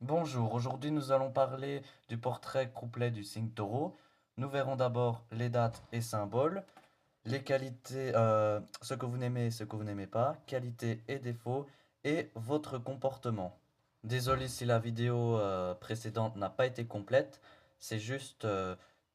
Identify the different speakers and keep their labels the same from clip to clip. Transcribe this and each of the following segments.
Speaker 1: Bonjour, aujourd'hui nous allons parler du portrait complet du signe taureau. Nous verrons d'abord les dates et symboles, les qualités, ce que vous n'aimez et ce que vous n'aimez pas, qualités et défauts, et votre comportement. Désolé si la vidéo précédente n'a pas été complète, c'est juste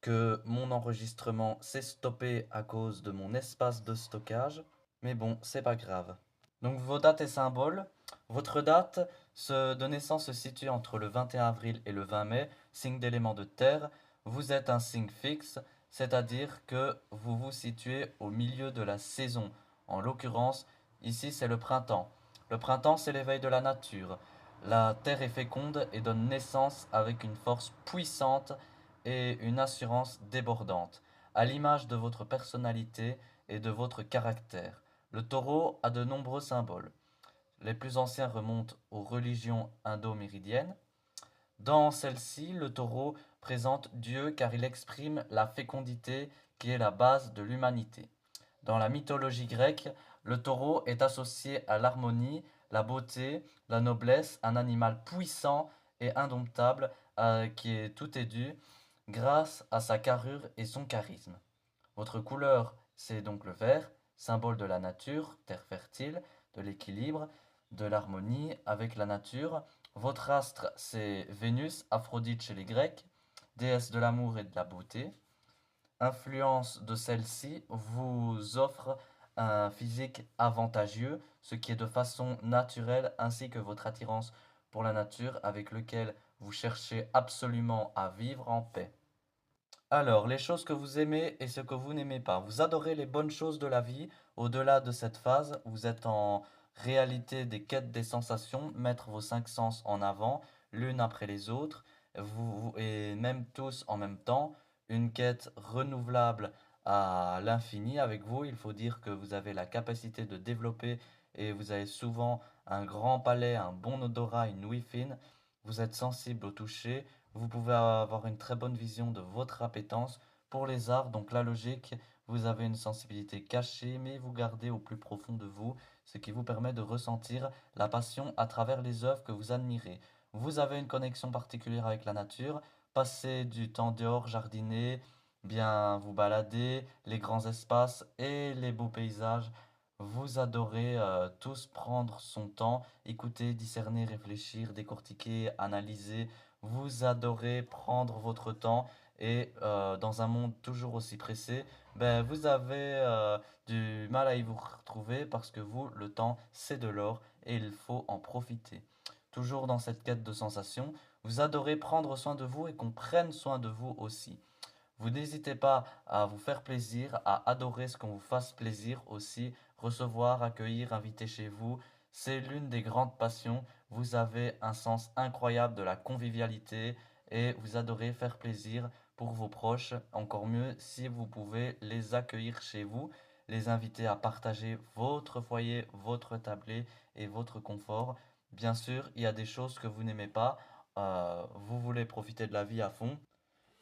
Speaker 1: que mon enregistrement s'est stoppé à cause de mon espace de stockage. Mais bon, c'est pas grave. Donc vos dates et symboles. Votre date de naissance se situe entre le 21 avril et le 20 mai, signe d'élément de terre. Vous êtes un signe fixe, c'est-à-dire que vous vous situez au milieu de la saison. En l'occurrence, ici c'est le printemps. Le printemps, c'est l'éveil de la nature. La terre est féconde et donne naissance avec une force puissante et une assurance débordante, à l'image de votre personnalité et de votre caractère. Le taureau a de nombreux symboles. Les plus anciens remontent aux religions indo-méridiennes. Dans celle-ci, le taureau présente Dieu car il exprime la fécondité qui est la base de l'humanité. Dans la mythologie grecque, le taureau est associé à l'harmonie, la beauté, la noblesse, un animal puissant et indomptable qui est tout est dû grâce à sa carrure et son charisme. Votre couleur, c'est donc le vert, symbole de la nature, terre fertile, de l'équilibre, de l'harmonie avec la nature. Votre astre, c'est Vénus, Aphrodite chez les Grecs, déesse de l'amour et de la beauté. Influence de celle-ci vous offre un physique avantageux, ce qui est de façon naturelle, ainsi que votre attirance pour la nature avec lequel vous cherchez absolument à vivre en paix. Alors, les choses que vous aimez et ce que vous n'aimez pas. Vous adorez les bonnes choses de la vie. Au-delà de cette phase, vous êtes en réalité des quêtes des sensations, mettre vos cinq sens en avant, l'une après les autres, et même tous en même temps. Une quête renouvelable à l'infini avec vous. Il faut dire que vous avez la capacité de développer et vous avez souvent un grand palais, un bon odorat, une ouïe fine. Vous êtes sensible au toucher. Vous pouvez avoir une très bonne vision de votre appétence pour les arts, donc la logique, vous avez une sensibilité cachée, mais vous gardez au plus profond de vous, ce qui vous permet de ressentir la passion à travers les œuvres que vous admirez. Vous avez une connexion particulière avec la nature, passez du temps dehors, jardiner, bien vous balader, les grands espaces et les beaux paysages. Vous adorez tous prendre son temps, écouter, discerner, réfléchir, décortiquer, analyser. Vous adorez prendre votre temps et dans un monde toujours aussi pressé, ben, vous avez du mal à y vous retrouver parce que vous, le temps, c'est de l'or et il faut en profiter. Toujours dans cette quête de sensations, vous adorez prendre soin de vous et qu'on prenne soin de vous aussi. Vous n'hésitez pas à vous faire plaisir, à adorer ce qu'on vous fasse plaisir aussi, recevoir, accueillir, inviter chez vous. C'est l'une des grandes passions. Vous avez un sens incroyable de la convivialité et vous adorez faire plaisir pour vos proches. Encore mieux si vous pouvez les accueillir chez vous, les inviter à partager votre foyer, votre tablé et votre confort. Bien sûr, il y a des choses que vous n'aimez pas. Vous voulez profiter de la vie à fond.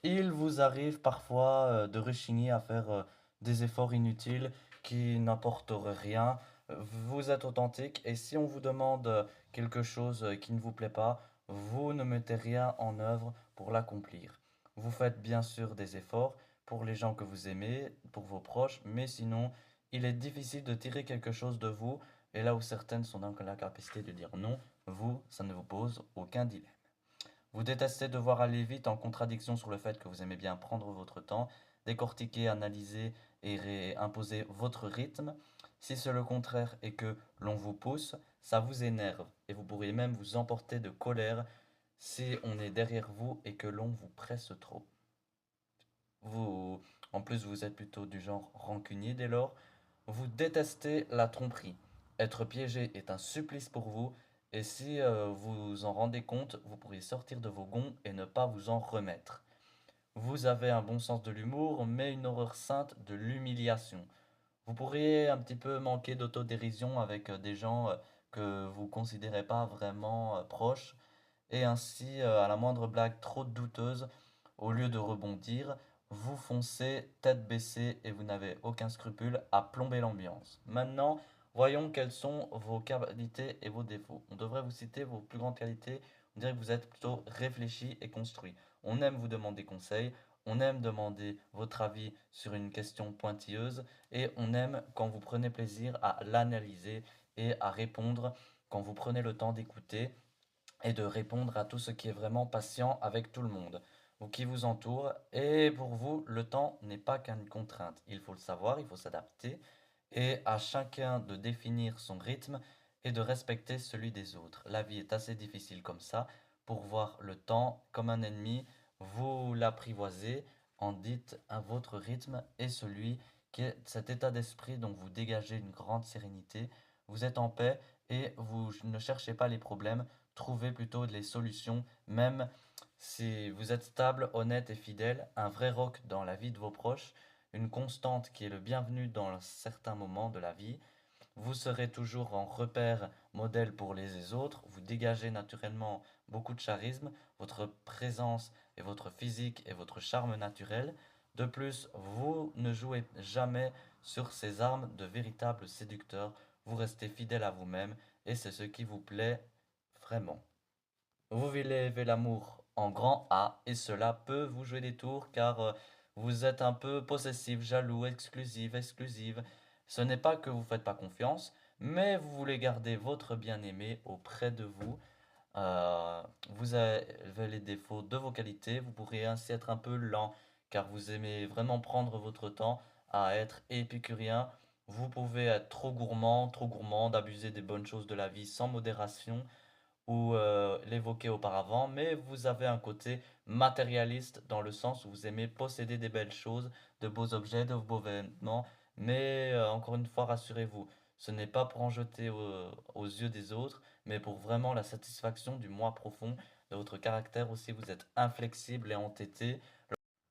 Speaker 1: Il vous arrive parfois de rechigner à faire des efforts inutiles qui n'apporteraient rien. Vous êtes authentique et si on vous demande quelque chose qui ne vous plaît pas, vous ne mettez rien en œuvre pour l'accomplir. Vous faites bien sûr des efforts pour les gens que vous aimez, pour vos proches, mais sinon, il est difficile de tirer quelque chose de vous. Et là où certaines sont dans la capacité de dire non, vous, ça ne vous pose aucun dilemme. Vous détestez devoir aller vite en contradiction sur le fait que vous aimez bien prendre votre temps, décortiquer, analyser et imposer votre rythme. Si c'est le contraire et que l'on vous pousse, ça vous énerve et vous pourriez même vous emporter de colère si on est derrière vous et que l'on vous presse trop. Vous, en plus, vous êtes plutôt du genre rancunier dès lors. Vous détestez la tromperie. Être piégé est un supplice pour vous, et si vous vous en rendez compte, vous pourriez sortir de vos gonds et ne pas vous en remettre. Vous avez un bon sens de l'humour, mais une horreur sainte de l'humiliation. Vous pourriez un petit peu manquer d'autodérision avec des gens que vous considérez pas vraiment proches, et ainsi, à la moindre blague trop douteuse, au lieu de rebondir, vous foncez tête baissée et vous n'avez aucun scrupule à plomber l'ambiance. Maintenant, voyons quelles sont vos qualités et vos défauts. On devrait vous citer vos plus grandes qualités On dirait que vous êtes plutôt réfléchi et construit. On aime vous demander conseil, on aime demander votre avis sur une question pointilleuse et on aime quand vous prenez plaisir à l'analyser et à répondre, quand vous prenez le temps d'écouter et de répondre à tout ce qui est vraiment patient avec tout le monde ou qui vous entoure. Et pour vous, le temps n'est pas qu'une contrainte. Il faut le savoir, il faut s'adapter et à chacun de définir son rythme et de respecter celui des autres. La vie est assez difficile comme ça. Pour voir le temps comme un ennemi, vous l'apprivoisez en dites à votre rythme et celui qui est cet état d'esprit dont vous dégagez une grande sérénité. Vous êtes en paix et vous ne cherchez pas les problèmes, trouvez plutôt les solutions, même si vous êtes stable, honnête et fidèle, un vrai rock dans la vie de vos proches, une constante qui est le bienvenu dans certains moments de la vie. Vous serez toujours en repère modèle pour les autres, vous dégagez naturellement beaucoup de charisme, votre présence et votre physique et votre charme naturel. De plus, vous ne jouez jamais sur ces armes de véritables séducteurs, vous restez fidèle à vous-même et c'est ce qui vous plaît vraiment. Vous vivez l'amour en grand A et cela peut vous jouer des tours car vous êtes un peu possessif, jaloux, exclusive. Ce n'est pas que vous ne faites pas confiance, mais vous voulez garder votre bien-aimé auprès de vous. Vous avez les défauts de vos qualités, vous pourriez ainsi être un peu lent car vous aimez vraiment prendre votre temps à être épicurien. Vous pouvez être trop gourmand, d'abuser des bonnes choses de la vie sans modération ou l'évoquer auparavant, mais vous avez un côté matérialiste dans le sens où vous aimez posséder des belles choses, de beaux objets, de beaux vêtements, mais encore une fois, rassurez-vous, ce n'est pas pour en jeter aux yeux des autres, mais pour vraiment la satisfaction du moi profond de votre caractère aussi. Vous êtes inflexible et entêté,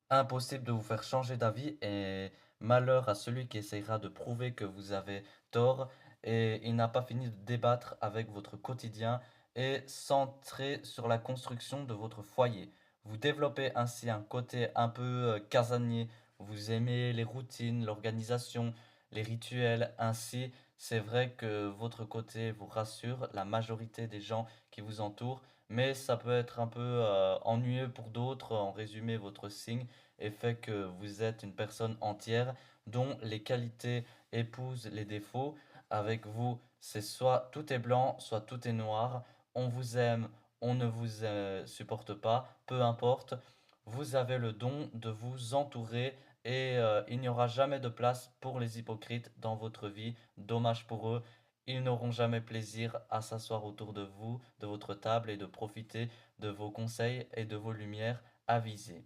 Speaker 1: impossible de vous faire changer d'avis et malheur à celui qui essayera de prouver que vous avez tort et il n'a pas fini de débattre avec votre quotidien et centré sur la construction de votre foyer. Vous développez ainsi un côté un peu casanier, vous aimez les routines, l'organisation, les rituels, ainsi c'est vrai que votre côté vous rassure, la majorité des gens qui vous entourent, mais ça peut être un peu ennuyeux pour d'autres, en résumé votre signe et fait que vous êtes une personne entière dont les qualités épousent les défauts. Avec vous, c'est soit tout est blanc, soit tout est noir. On vous aime, on ne vous supporte pas, peu importe. Vous avez le don de vous entourer et il n'y aura jamais de place pour les hypocrites dans votre vie. Dommage pour eux. Ils n'auront jamais plaisir à s'asseoir autour de vous, de votre table et de profiter de vos conseils et de vos lumières avisées.